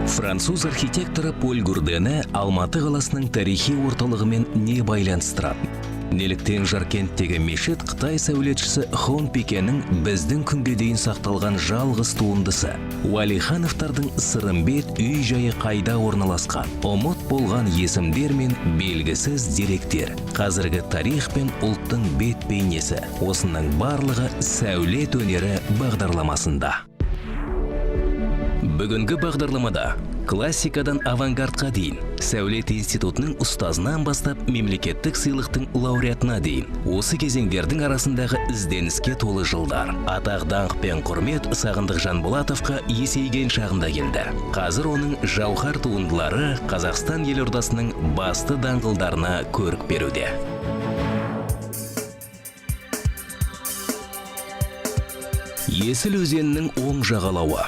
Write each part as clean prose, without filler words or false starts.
Француз архитекторы Поль Гурдені Алматы қаласының тарихи орталығымен не байланыстырады? Неліктен Жаркенттегі мешіт Қытай сәулетшісі Хон Пекенің біздің күнге дейін сақталған жалғыз туындысы? Уәлихановтардың Сырымбет үй жайы қайда орналасқан? Ұмыт болған есімдер мен белгісіз деректер. Қазіргі тарих пен ұлттың бет бейнесі. Осының барлығы сәулет өнері бағдарламасында. Бүгінгі бағдарламада классикадан авангардқа дейін, сәулет институтының ұстазынан бастап мемлекеттік сыйлықтың лауреатына дейін, осы кезеңдердің арасындағы ізденіске толы жылдар. Атақ, даңқ пен құрмет Сағындық Жанболатовқа есейген шағында келді. Қазір оның жауһар туындылары Қазақстан елордасының басты даңғылдарына көрік беруде. Есіл өзенінің оң жағалауы.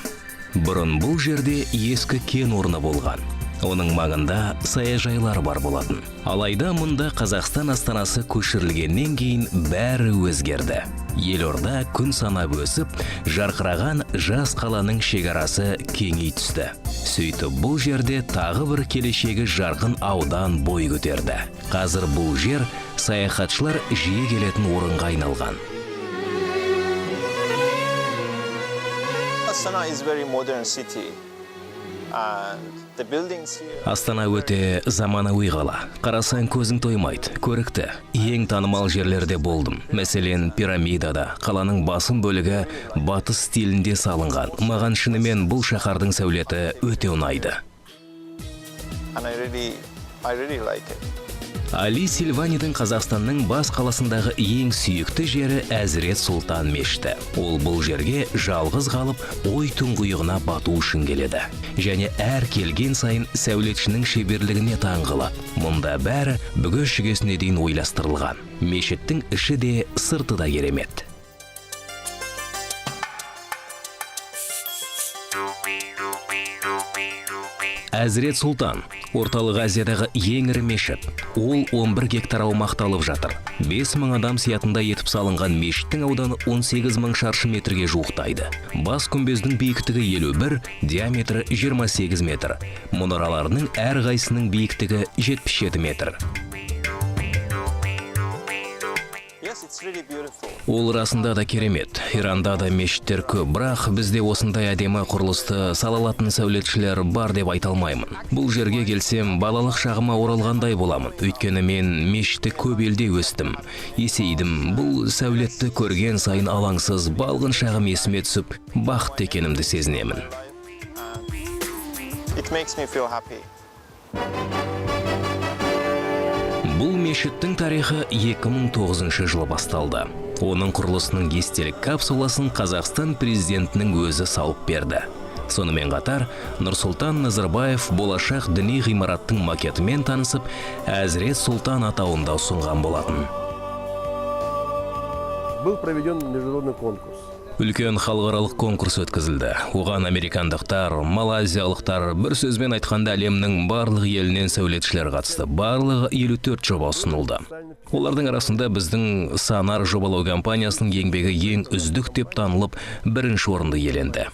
Бұрын бұл жерде ескі кен орны болған. Оның маңында саяжайлар бар болатын. Алайда мұнда Қазақстан астанасы көшірілгеннен кейін бәрі өзгерді. Елорда күн санап өсіп, жарқыраған жас қаланың шекарасы кеңей түсті. Сөйтіп бұл жерде тағы бір келешегі жарқын аудан бой көтерді. Қазір бұл жер саяхатшылар жиі келетін орынға айналған. Астана өте заманауи қала. Қарасаң көзің тоймайды, көрікті. Ең танымал жерлерде болдым. Мәселен, пирамидада қаланың басым бөлігі батыс стилінде салынған. Маған шынымен бұл шаһардың сәулеті өте ұнайды. Али Сильванидің Қазақстанның бас қаласындағы ең сүйікті жері Әзірет Сұлтан мешіті. Ол бұл жерге жалғыз қалып, ой тұңғиығына бату үшін келеді. Және әр келген сайын сәулетшінің шеберлігіне таңғалады. Мұнда бәрі бүге шүгесіне дейін ойластырылған. Мешіттің іші де сырты да керемет. Әзірет Сұлтан орталық Азиядағы ең ірі мешіт. Ол 11 гектар аумақты алып жатыр. 5000 адам сиятында етіп салынған мешіттің ауданы 18000 шаршы метрге жуықтайды. Бас күмбездің биіктігі 51, диаметрі 28 метр. Мұнараларының әр қайсының биіктігі 77 метр. Ол расында да керемет. Иранда да мешіттер көп, бірақ бізде осындай әдемі құрылысты салалатын сәулетшілер бар деп айта алмаймын. Бұл жерге келсем, балалық шағыма оралғандай боламын. Өйткені мен мешітті көп елде өстім. Есейдім, бұл сәулетті көрген сайын алаңсыз балғын шағым есіме түсіп, бақытты екенімді сезінемін. Бұл мешіттің тарихы 2009 жылы басталды. Оның құрылысының естелік капсуласын Қазақстан президентінің өзі салып берді. Сонымен қатар, Нұрсұлтан Назарбаев болашақ діни ғимараттың макетімен танысып, Әзірет Сұлтан атауында ұсынған болатын. Был проведен международный конкурс. Үлкен халықаралық конкурс өткізілді. Оған американдықтар, малайзиялықтар, бір сөзбен айтқанда әлемнің барлық елінен сәулетшілер қатысты. Барлығы 54 жоба ұсынылды. Олардың арасында біздің Санар жобалау компаниясының еңбегі ең үздік деп танылып, бірінші орынды иеленді.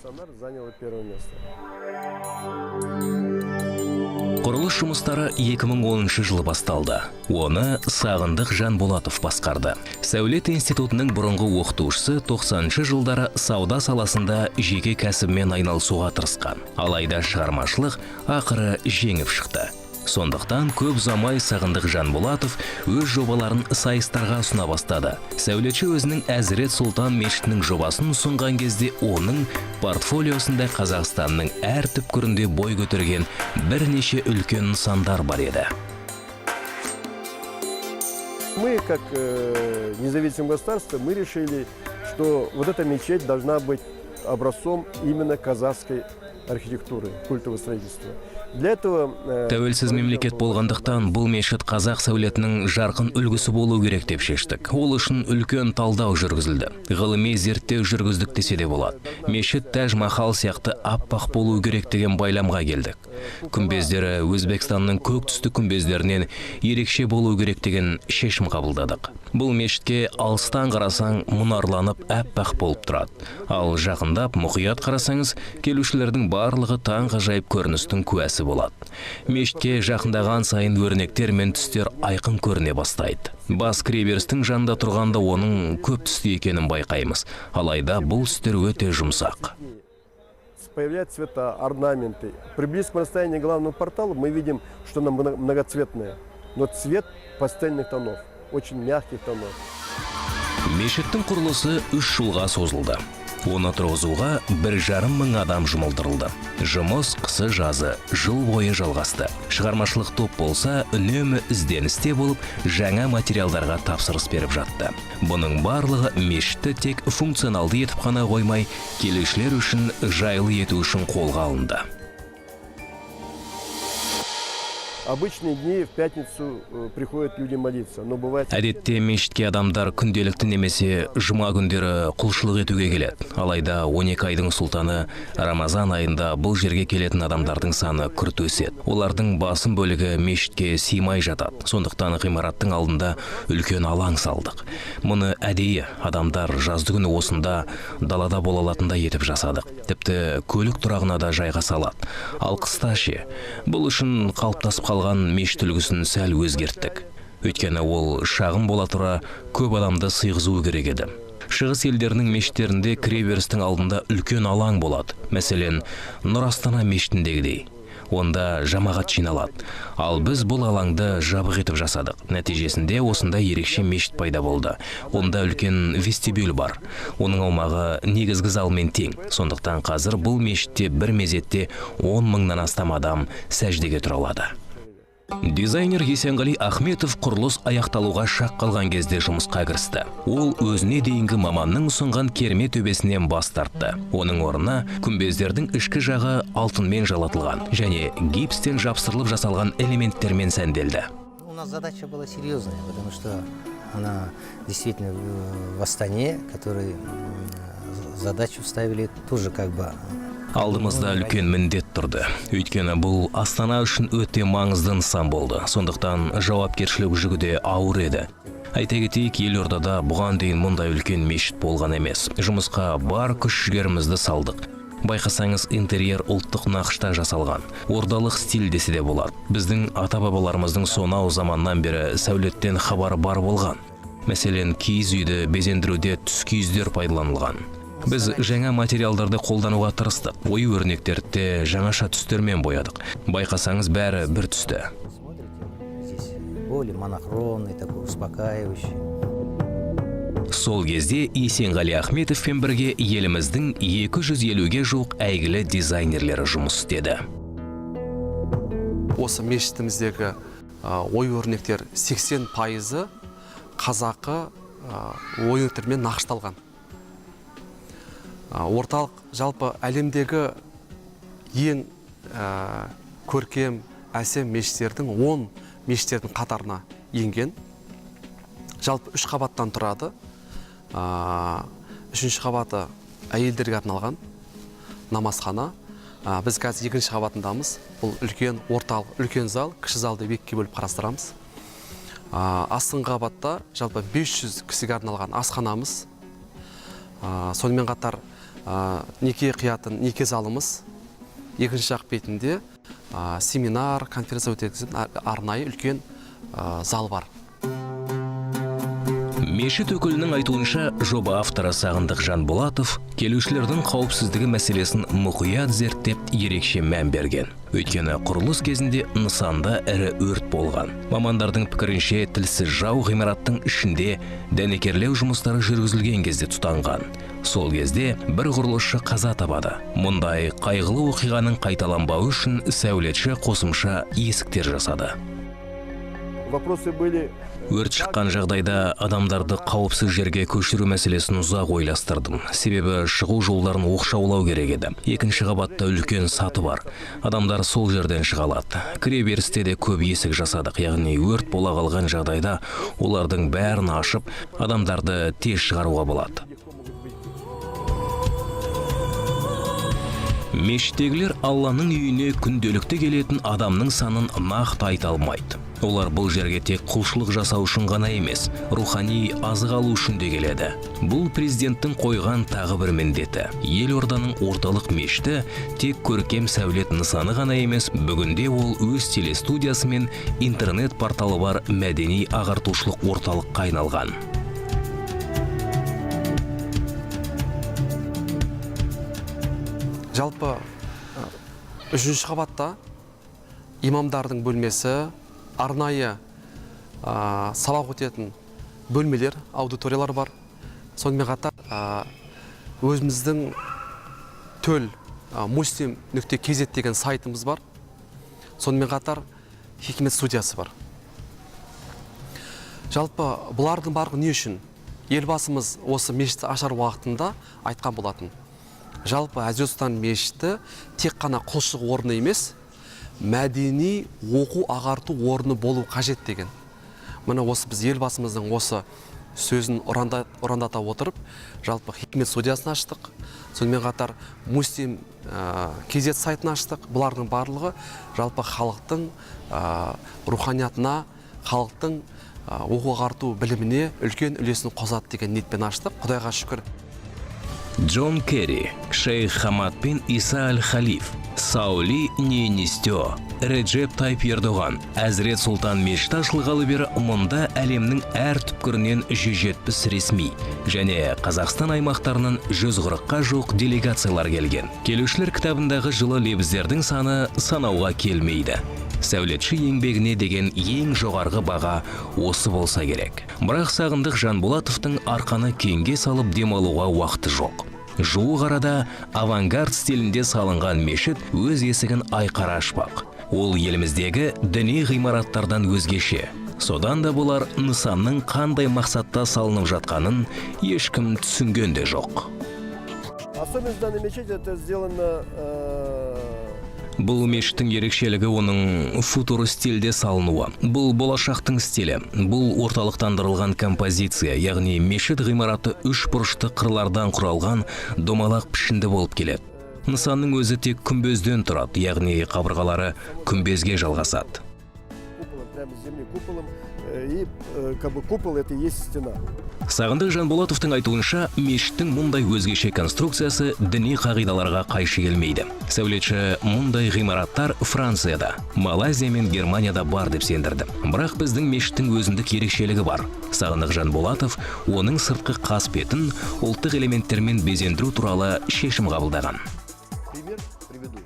Құрылыс жұмыстары 2010 жылы басталды. Оны Сағындық Жанболатов басқарды. Сәулет институтының бұрынғы оқытушысы 90-шы жылдары сауда саласында жеке кәсібімен айналысуға тырысқан. Алайда шығармашылық ақыры жеңіп шықты. Сондықтан көп ұзамай Сағындық Жанболатов өз жобаларын сайыстарға ұсына бастады. Сәулетші өзінің Әзірет Сұлтан мешітінің жобасын ұсынған кезде оның портфолиосында Қазақстанның әр түпкірінде бой көтерген бірнеше үлкен нысандар бар еді. Мы, как независимое государство, мы решили, что вот эта мечеть должна быть образцом именно казахской архитектуры, культового строительства. Тәуелсіз мемлекет болғандықтан бұл мешіт қазақ сәулетінің жарқын үлгісі болу керек деп шештік. Ол үшін үлкен талдау жүргізілді. Ғылыми зерттеу жүргіздік десе де болады. Мешіт Тәж Махал сияқты аппақ болу керек деген байламға келдік. Күмбездері Өзбекстанның көк түсті күмбездерінен ерекше болу керек деген шешім қабылдадық. Бұл мешітке алыстан қарасаң мұнарланып әппақ болып тұрады. Ал жақындап мұқият қарасаңыз, келушілердің барлығы таңғажайып көріністің куәсі болады. Мешітке жақындаған сайын өрнектер мен түстер айқын көріне бастайды. Бас кіреберістің жанында тұрғанда оның көп түсті екенін байқаймыз. Алайда бұл түстер өте жұмсақ. Появляются цвета, орнаменты. При близком расстоянии к главному порталу мы видим, что она многоцветная. Но цвет пастельных тонов, очень мягких тонов. Мешіттің құрылысы 3 жылға созылды. Оны тұрғызуға 1,5 мың адам жұмылдырылды. Жұмыс қысы-жазы жыл бойы жалғасты. Шығармашылық топ болса, үнемі ізденісте болып, жаңа материалдарға тапсырыс беріп жатты. Бұның барлығы мешітті тек функционалды етіп қана қоймай, келушілер үшін жайлы ету үшін қолға алынды. Обычные дни в пятницу приходят люди молиться, но бывает... Әдетте мешітке адамдар күнделікті немесе жұма күндері құлшылық етуге келеді. Алайда 12 айдың сұлтаны Рамазан айында бұл жерге келетін адамдардың саны күрт өседі. Олардың басым бөлігі мешітке сыймай жатады. Сондықтан ғимараттың алдында үлкен алаң салдық. Мұны әдейі адамдар жазды күні осында далада бола алатындай етіп жасадық. Тіпті көлік тұрағына да жайға салады. Ал қыста ше, бұл үшін қалыптасып қалған мешіт үлгісін сәл өзгерттік. Өйткені ол шағын бола тұра көп адамды сыйғызуы керек еді. Шығыс елдерінің мешіттерінде кіреберістің алдында үлкен алаң болады. Мәселен, Нұр Астана мешітіндегідей. Онда жамағат жиналады. Ал біз бұл алаңды жабық етіп жасадық. Нәтижесінде осында ерекше мешіт пайда болды. Онда үлкен вестибюль бар. Оның аумағы негізгі залмен тең. Сондықтан қазір бұл мешітте бір мезетте 10 мыңнан астам адам сәждеге тұра алады. Дизайнер Есенғали Ахметов құрылыс аяқталуға шақ қалған кезде жұмысқа кірісті. Ол өзіне дейінгі маманның ұсынған керме төбесінен бас тартты. Оның орнына күмбездердің ішкі жағы алтынмен жалатылған және гипстен жапсырылып жасалған элементтермен сәнделді. У нас задача была серьезная, потому что она действительно в Астане, который задачу ставили тоже как бы... Алдымызда үлкен міндет тұрды. Өйткені бұл Астана үшін өте маңызды нысан болды. Сондықтан жауапкершілік жүгі де ауыр еді. Айта кетейік, елордада бұған дейін мұндай үлкен мешіт болған емес. Жұмысқа бар күш-жігерімізді салдық. Байқасаңыз, интерьер ұлттық нақышта жасалған. Ордалық стиль десе де болады. Біздің ата-бабаларымыздың сонау заманнан бері сәулеттен хабары бар болған. Мәселен, киіз үйді безендіруде түс киіздер пайдаланылған. Біз жаңа материалдарды қолдануға тырыстық. Ою өрнектерді жаңаша түстермен боядық. Байқасаңыз, бәрі бір түсті. Здесь более монохромный, такой успокаивающий. Сол кезде Есенғали Ахметовпен бірге еліміздің 250-ге жуық әйгілі дизайнерлері жұмыс істеді. Осы мешітіміздегі ою өрнектер 80% қазақы ою өрнектермен нақышталған. Орталық жалпы әлемдегі ең көркем, әсем мешіттердің 10 мешіттердің қатарына енген. Жалпы 3 қабаттан тұрады. 3-ші қабаты әйелдерге арналған намазхана. Біз қазір 2-ші қабатындамыз. Бұл үлкен орталық, үлкен зал, кіші залды екіге бөліп қарастырамыз. Астыңғы қабатта жалпы 500 кісіге арналған асханамыз. Сонымен қатар неке қиятын неке залымыз. 2-ші жақ бетінде семинар, конференция өткізетін арнайы үлкен зал бар. Мешіт өкілінің айтуынша, жоба авторы Сағындық Жанболатов келушілердің қауіпсіздігі мәселесін мұқият зерттеп ерекше мән берген. Өйткені құрылыс кезінде нысанда ірі өрт болған. Мамандардың пікірінше, тілсіз жау ғимараттың ішінде дәнекерлеу жұмыстары жүргізілген кезде тұтанған. Сол кезде бір құрылысшы қаза табады. Мұндай қайғылы оқиғаның қайталанбауы үшін сәулетші қосымша есіктер жасады. Вопросы были... Өрт шыққан жағдайда адамдарды қауіпсіз жерге көшіру мәселесін ұзақ ойластырдым. Себебі шығу жолдарын оқшаулау керек еді. 2-ші қабатта үлкен саты бар. Адамдар сол жерден шыға алады. Кіреберісте де көп есік жасадық. Яғни өрт бола қалған жағдайда олардың бәрін ашып, адамдарды тез шығаруға болады. Мешіттегілер Алланың үйіне күнделікті келетін адамның санын нақты айта алмайды. Олар бұл жерге тек құлшылық жасау үшін ғана емес, рухани азық алу үшін де келеді. Бұл президенттің қойған тағы бір міндеті. Елорданың орталық мешіті тек көркем сәулет нысаны ғана емес, бүгінде ол өз телестудиясы мен интернет порталы бар мәдени ағартушылық орталыққа айналған. Жалпы 3-ші қабатта имамдардың бөлмесі, арнайы сабақ өтетін бөлмелер, аудиториялар бар. Сонымен қатар өзіміздің төл muslim.kz деген сайтымыз бар. Сонымен қатар хикмет студиясы бар. Жалпы бұлардың барлығы не үшін? Елбасымыз осы мешітті ашар уақытында айтқан болатын. Жалпы Әзірет Сұлтан мешіті тек қана құлшылық орны емес, мәдени оқу ағарту орны болу қажет деген. Міне осы біз елбасымыздың осы сөзін ұрандата отырып, жалпы хикмет студиясын аштық. Сонымен қатар muslim.kz сайтын аштық. Бұлардың барлығы жалпы халықтың руханиятына, халықтың оқу ағарту біліміне үлкен үлесін қосады деген ниетпен аштық. Құдайға шүкір. Джон Керри, Шейх Хамад бен Иса Аль-Халиф, Саули Нейнистё, Реджеп Тайып Ердоған, Әзірет Сұлтан мешіті ашылғалы бері мұнда әлемнің әр түпкірінен 170 ресми және Қазақстан аймақтарынан 140-қа жуық делегациялар келген. Келушілер кітабындағы жылы лебіздердің саны санауға келмейді. Сәулетші еңбегіне деген ең жоғарғы баға осы болса керек. Бірақ Сағындық Жанболатовтың арқаны кеңге салып демалуға уақыты жоқ. Жуық арада авангард стилінде салынған мешіт өз есігін айқара ашпақ. Ол еліміздегі діни ғимараттардан өзгеше. Содан да болар нысанның қандай мақсатта салынып жатқанын ешкім түсінген де жоқ. Особенность данной мечети это сделано. Бұл мешіттің ерекшелігі оның футур стилде салынуы. Бұл болашақтың стилі. Бұл орталықтандырылған композиция, яғни мешіт ғимараты 3 бұрышты қырлардан құралған домалақ пішінді болып келеді. Нысанның өзі тек күмбезден тұрады, яғни қабырғалары күмбезге жалғасады. Прямо с земли куполом, и как бы купол это и есть стена. Сағындық Жанболатовтың айтуынша, мешіттің мұндай өзгеше конструкциясы діни қағидаларға қайшы келмейді. Сәулетші мұндай ғимараттар Францияда, Малайзия мен Германияда бар деп сендірді. Бірақ біздің мешіттің өзіндік ерекшелігі бар. Сағындық Жанболатов оның сыртқы қасбетін ұлттық элементтермен безендіру туралы шешім қабылдаған. Пример приведу.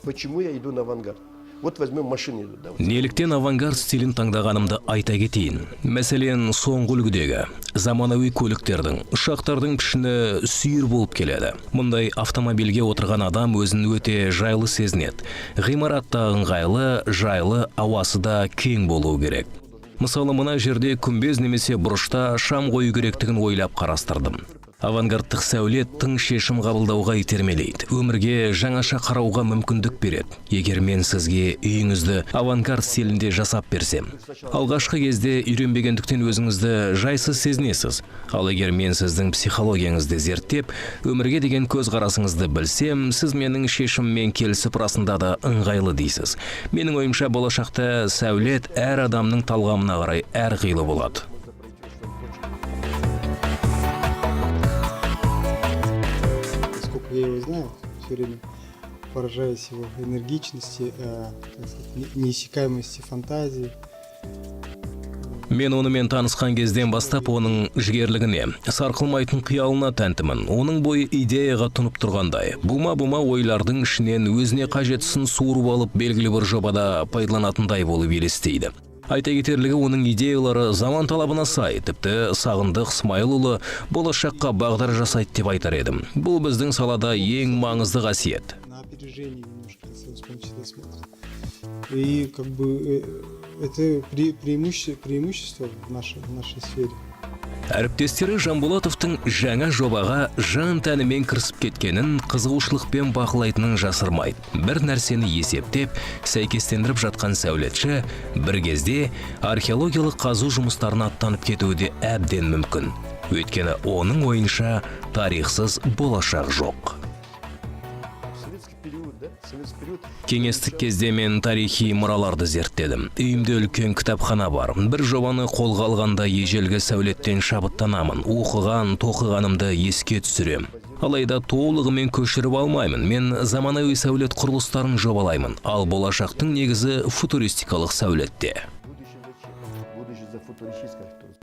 Почему я иду на авангард? Вот возьмем машины. Неліктен авангард стилін таңдағанымды айта кетейін. Мәселен, соңғы үлгідегі заманауи көліктердің, ұшақтардың пішіні сүйір болып келеді. Мұндай автомобильге отырған адам өзін өте жайлы сезінеді. Ғимаратта ыңғайлы, жайлы, ауасы да кең болуы керек. Мысалы, мына жерде күмбез немесе бұрышта шам қою керектігін ойлап қарастырдым. Авангардтық сәулет тың шешім қабылдауға итермелейді. Өмірге жаңаша қарауға мүмкіндік береді. Егер мен сізге үйіңізді авангард стилінде жасап берсем, алғашқы кезде үйренбегендіктен өзіңізді жайсыз сезінесіз. Ал егер мен сіздің психологияңызды зерттеп, өмірге деген көзқарасыңызды білсем, сіз менің шешіммен келісіп расында да ыңғайлы дейсіз. Менің ойымша болашақта сәулет әр адамның талғамына қарай әрқилы болады. Я его знаю, все время поражаюсь его энергичности, неиссякаемости фантазии. Мен онымен танысқан кезден бастап оның жігерлігіне, сарқылмайтын қиялына тәнтімін. Оның бойы идеяға тұнып тұрғандай. Бума-бума ойлардың ішінен өзіне қажетсін суырып алып белгілі бір жобада пайдаланатындай болып елестейді. Айта кетерлігі, оның идеялары заман талабына сай, тіпті Сағындық Смайылұлы болашаққа бағдар жасайды деп айтар едім. Бұл біздің салада ең маңызды қасиет. На опережение немножко смотрит. И как бы это преимущество в нашей сфере. Әріптестері Жанболатовтың жаңа жобаға жан тәнімен кірісіп кеткенін қызығушылықпен бақылайтынын жасырмайды. Бір нәрсені есептеп, сәйкестендіріп жатқан сәулетші бір кезде археологиялық қазу жұмыстарына аттанып кетуі де әбден мүмкін. Өйткені оның ойынша тарихсыз болашақ жоқ. В советский советский период. Кеңестік кезде мен тарихи мұраларды зерттедім. Үйімде үлкен кітапхана бар. Бір жобаны қолға алғанда ежелгі сәулеттен шабыттанамын. Оқыған, тоқығанымды еске түсірем. Алайда толығымен көшіріп алмаймын. Мен заманауи сәулет құрылыстарын жобалаймын. Ал болашақтың негізі футуристикалық сәулетте. Будущее за футуристической архитектурой.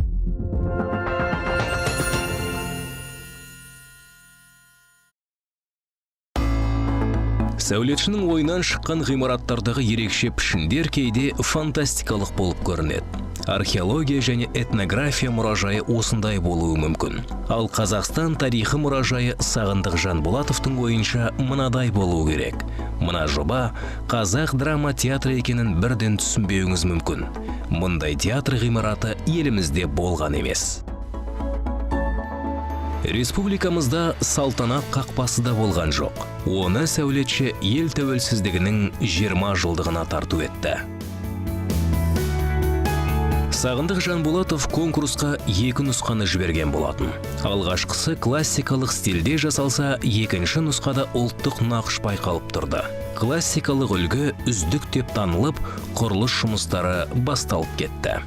Сәулетшінің ойынан шыққан ғимараттардағы ерекше пішіндер кейде фантастикалық болып көрінеді. Археология және этнография мұражайы осындай болуы мүмкін. Ал Қазақстан тарихы мұражайы Сағындық Жанболатовтың ойынша мынадай болуы керек. Мына жоба қазақ драма театры екенін бірден түсінбеуіңіз мүмкін. Мұндай театр ғимараты елімізде болған емес. Республикамызда салтанат қақпасы да болған жоқ. Оны сәулетші ел тәуелсіздігінің 20 жылдығына тарту етті. Сағындық Жанболатов конкурсқа 2 нұсқаны жіберген болатын. Алғашқысы классикалық стильде жасалса, екінші нұсқада ұлттық нақыш байқалып тұрды. Классикалық үлгі үздік деп танылып, құрылыс жұмыстары басталып кетті.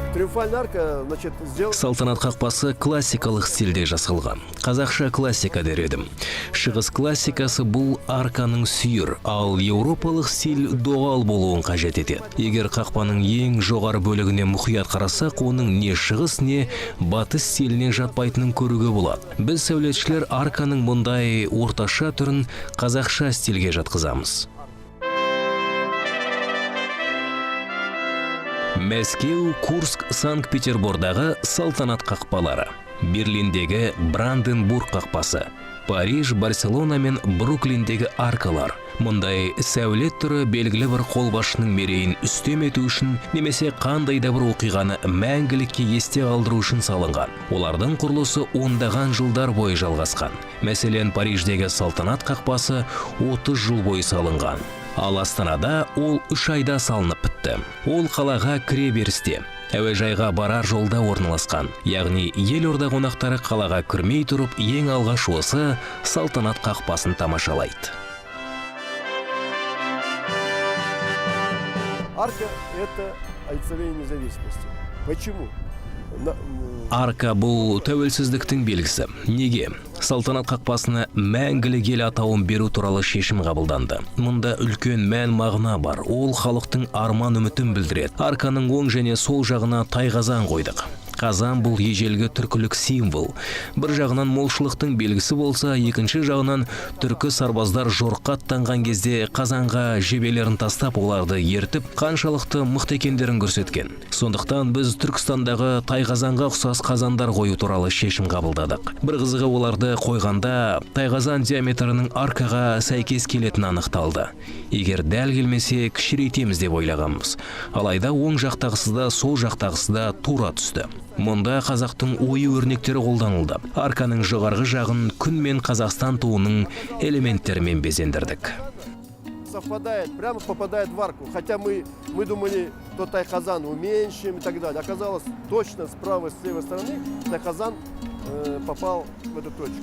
Триумфальная арка, значит, сделал... Салтанат қақпасы классикалық стильде жасалған. Қазақша классика дер едім. Шығыс классикасы бұл арканың сүйір, ал еуропалық стиль доғал болуын қажет етеді. Егер қақпаның ең жоғары бөлігіне мұқият қарасақ, оның не шығыс, не батыс стиліне жатпайтынын көруге болады. Біз сәулетшілер арканың мұндай орташа түрін қазақша стильге жатқызамыз. Мәскеу, Курск, Санкт-Петербордағы салтанат қақпалары. Берлиндегі Бранденбург қақпасы. Париж, Барселона мен Бруклиндегі аркалар. Мұндай сәулет түрі белгілі бір қолбасшының мерейін үстем ету үшін немесе қандай да бір оқиғаны мәңгілікке есте қалдыру үшін салынған. Олардың құрылысы ондаған жылдар бойы жалғасқан. Мәселен, Париждегі салтанат қақпасы 30 жыл бойы салынған. Ал Астанада ол 3 айда салынып бітті. Ол қалаға кіре берісте, әуежайға барар жолда орналасқан. Яғни елорда қонақтары қалаға кірмей тұрып, ең алғаш осы салтанат қақпасын тамашалайды. Арка – это олицетворение независимости. Почему? Арка бұл тәуелсіздіктің белгісі. Неге? Салтанат қақпасына мәңгілік ел атауын беру туралы шешім қабылданды. Мұнда үлкен мән мағына бар. Ол халықтың арман үмітін білдіреді. Арканың оң және сол жағына тайқазан қойдық. Қазан бұл ежелгі түркілік символ. Бір жағынан молшылықтың белгісі болса, екінші жағынан түркі сарбаздар жорыққа аттанған кезде қазанға жебелерін тастап, оларды ертіп, қаншалықты мықты екендерін көрсеткен. Сондықтан біз Түркістандағы тайқазанға ұқсас қазандар қою туралы шешім қабылдадық. Бір қызығы, оларды қойғанда тайқазан диаметрінің аркаға сәйкес келетіні анықталды. Егер дәл келмесе, кішірейтеміз деп ойлағанбыз. Алайда оң жақтағысы да, сол жақтағысы да тура түсті. Мұнда қазақтың ою өрнектері қолданылды. Арканың жоғарғы жағын күн мен Қазақстан туының элементтерімен безендірдік. Совпадает, прямо попадает в арку. Хотя мы думали, то тайқазан уменьшим и так далее. Оказалось, точно с правой, с левой стороны тайқазан попал в эту точку.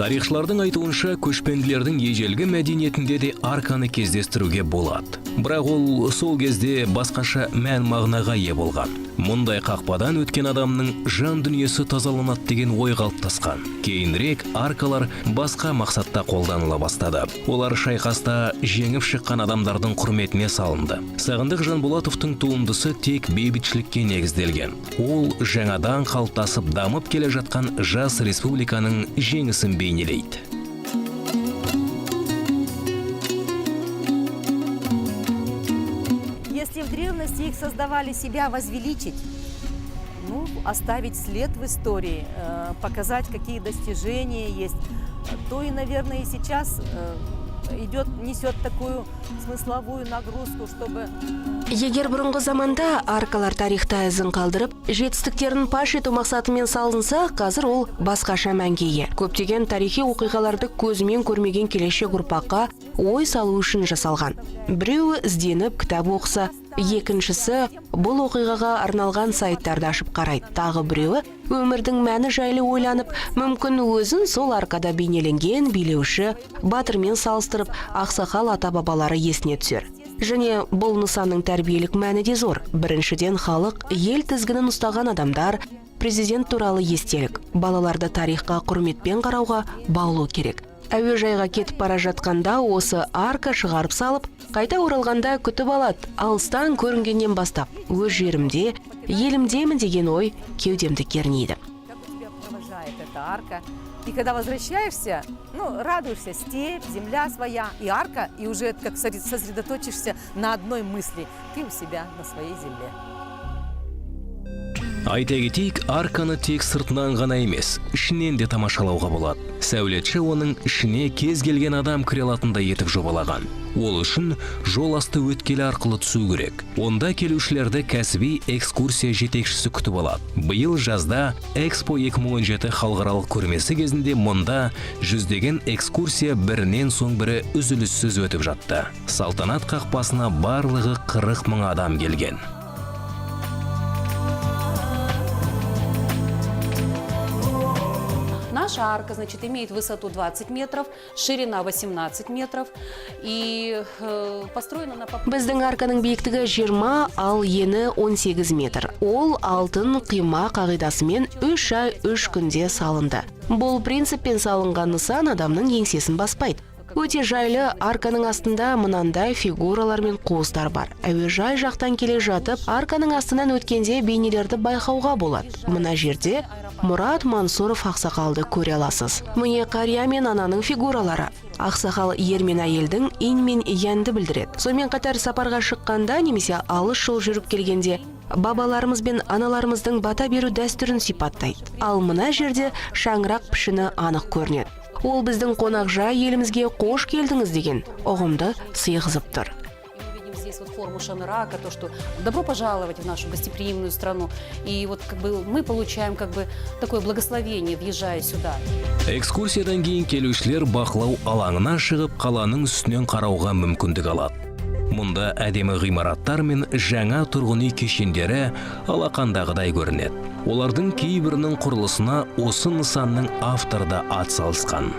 Тарихшылардың айтуынша, көшпенділердің ежелгі мәдениетінде де арканы кездестіруге болады. Бірақ ол сол кезде басқаша мән мағынаға ие болған. Мұндай қақпадан өткен адамның жан дүниесі тазаланады деген ой қалыптасқан. Кейінірек аркалар басқа мақсатта қолданыла бастады. Олар шайқаста жеңіп шыққан адамдардың құрметіне салынды. Сағындық Жанболатовтың туындысы тек бейбітшілікке негізделген. Ол жаңадан қалыптасып дамып келе жатқан жас республиканың жеңісін бейнелейді. Если в древности их создавали себя возвеличить, оставить след в истории, показать, какие достижения есть, то и, наверное, и сейчас несет такую смысловую нагрузку, чтобы... Егер бұрынғы заманда аркалар тарихта ізін қалдырып, жетістіктерін паш ету мақсатымен салынса, қазір ол басқаша мәнге ие. Көптеген тарихи оқиғаларды көзімен көрмеген келешек ұрпаққа ой салу үшін жасалған. Біреуі ізденіп кітап оқыса, Екіншісі бұл оқиғаға арналған сайттарды ашып қарайды. Тағы біреуі өмірдің мәні жайлы ойланып, мүмкін өзін сол аркада бейнеленген билеуші батырмен салыстырып, ақсақал ата-бабалары есіне түсер. Және бұл нысанның тәрбиелік мәні де зор. Біріншіден, халық ел тізгінін ұстаған адамдар, президент туралы естелік. Балаларды тарихқа құрметпен қарауға баулу керек. Әуежайға кетіп бара жатқанда осы арка шығарып салып, қайта оралғанда күтіп алады. Алыстан көрінгеннен бастап, өз жерімде, елімдемін деген ой кеудемді кернейді. Как у тебя провожает эта арка. И когда возвращаешься, радуешься, степь, земля своя, и арка, и уже как сосредоточишься на одной мысли. Ты у себя на своей земле. Айта кетейік, арканы тек сыртынан ғана емес, ішінен де тамашалауға болады. Сәулетші оның ішіне кез келген адам кіре алатындай етіп жобалаған. Ол үшін жол асты өткелі арқылы түсу керек. Онда келушілерді кәсіби экскурсия жетекшісі күтіп алады. Биыл жазда Экспо 2017 халықаралық көрмесі кезінде мұнда жүздеген экскурсия бірінен соң бірі үзіліссіз өтіп жатты. Салтанат қақпасына барлығы 40 мың адам келген. Наша арка, значит, имеет высоту 20 метров, ширина 18 метров и построена на... Біздің арканың биіктігі 20, ал ені 18 метр. Ол алтын қима қағидасымен 3 ай 3 күнде салынды. Бұл принциппен салынған нысан адамның еңсесін баспайды. Өте жайлы, арканың астында мынандай фигуралар мен қуыстар бар. Әуежай жақтан келе жатып, арканың астынан өткенде бейнелерді байқауға болады. Мына жерде Мұрат Мансұров ақсақалды көре аласыз. Міне қария мен ананың фигуралары. Ақсақал ер мен әйелдің ин мен янды білдіреді. Сонымен қатар сапарға шыққанда немесе алыс жол жүріп келгенде бабаларымыз бен аналарымыздың бата беру дәстүрін сипаттайды. Ал мына жерде шаңырақ пішіні анық көрінеді. Ол біздің қонақжай елімізге қош келдіңіз деген ұғымды сыйғызып тұр. Здесь вот форму шамирака, то, что добро пожаловать в нашу гостеприимную страну. И вот мы получаем такое благословение, въезжая сюда. Экскурсиядан кейін келушілер бақылау алаңына шығып, қаланың үстінен қарауға мүмкіндік алады. Мұнда әдемі ғимараттар мен жаңа тұрғын үй кешендері алақандағыдай көрінеді. Олардың кейбірінің құрылысына осы нысанның авторы да атсалысқан.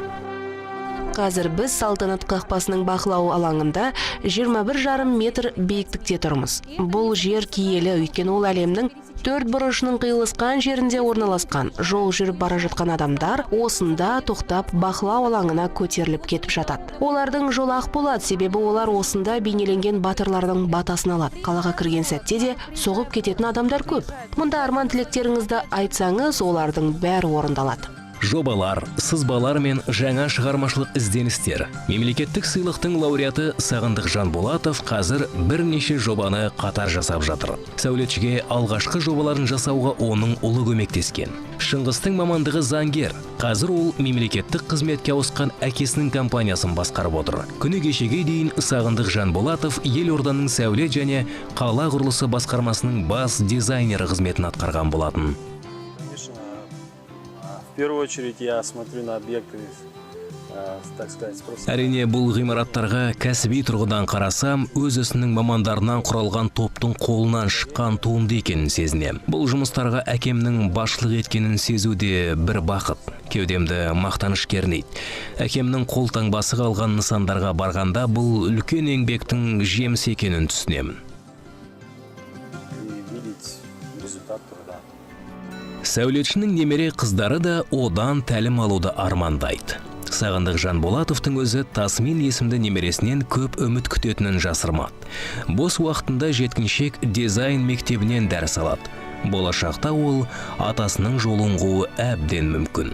Қазір біз Салтанат қақпасының бақылау алаңында 21,5 метр биіктікте тұрмыз. Бұл жер киелі, өйткені ол әлемнің 4 бұрышының қиылысқан жерінде орналасқан. Жол жүріп бара жатқан адамдар осында тоқтап бақылау алаңына көтеріліп кетіп жатады. Олардың жолы ақ болады, себебі олар осында бейнеленген батырлардың батасын алады. Қалаға кірген сәтте де соғып кететін адамдар көп. Мұнда арман тілектеріңізді айтсаңыз, олардың бәрі орындалады. Жобалар, сызбалар мен жаңа шығармашылық ізденістер. Мемлекеттік сыйлықтың лауреаты Сағындық Жанболатов қазір бірнеше жобаны қатар жасап жатыр. Сәулетшіге алғашқы жобаларын жасауға оның ұлы көмектескен. Шыңғыстың мамандығы заңгер. Қазір ол мемлекеттік қызметке ауысқан әкесінің компаниясын басқарып отыр. Күні кешеге дейін Сағындық Жанболатов елорданың сәулет және қала құрылысы басқармасының бас дизайнері қызметін атқарған болатын. В первую очередь я смотрю на объекты, так сказать, просто... Әрине, бұл ғимараттарға кәсіби тұрғыдан қарасам, өз ісінің мамандарынан құралған топтың қолынан шыққан туынды екенін сезінем. Бұл жұмыстарға әкемнің басшылық еткенін сезуде бір бақыт. Кеудемді мақтаныш кернейді. Әкемнің қолтаңбасы қалған нысандарға барғанда бұл үлкен еңбектің жемісі екенін түсінемін. Сәулетшінің немере қыздары да одан тәлім алуды армандайды. Сағындық Жанболатовтың өзі Тасмин есімді немересінен көп үміт күтетінін жасырмады. Бос уақытында жеткіншек дизайн мектебінен дәріс алады. Болашақта ол атасының жолын қууы әбден мүмкін.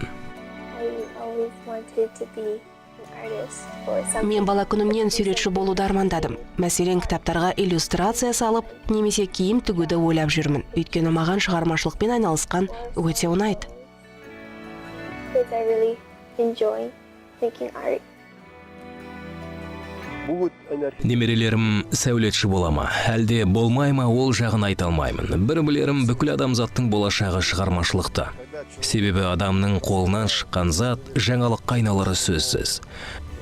Мен бала күнімнен суретші болуды армандадым. Мәселен, кітаптарға иллюстрация салып, немесе киім тігуді ойлап жүрмін. Өйткені маған шығармашылықпен айналысқан өте ұнайды. Немерелерім сәулетші бола ма, әлде болмай ма, ол жағын айта алмаймын. Бір білерім, бүкіл адамзаттың болашағы шығармашылықта. Себебі адамның қолынан шыққан зат жаңалыққа айналары сөзсіз.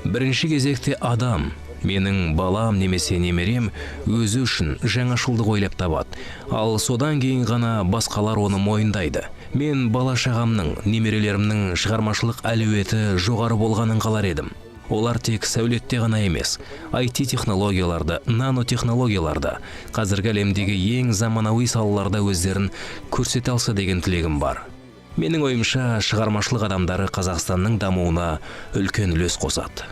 Бірінші кезекте адам, Менің балам немесе немерем өзі үшін жаңашылдық ойлап табады. Ал содан кейін ғана басқалар оны мойындайды. Мен бала-шағамның, немерелерімнің шығармашылық әлеуеті жоғары болғанын қалар едім. Олар тек сәулетте ғана емес, IT-технологияларда, нанотехнологияларда, қазіргі әлемдегі ең заманауи салаларда өздерін көрсете алса деген тілегім бар. Менің ойымша, шығармашылық адамдары Қазақстанның дамуына үлкен үлес қосады.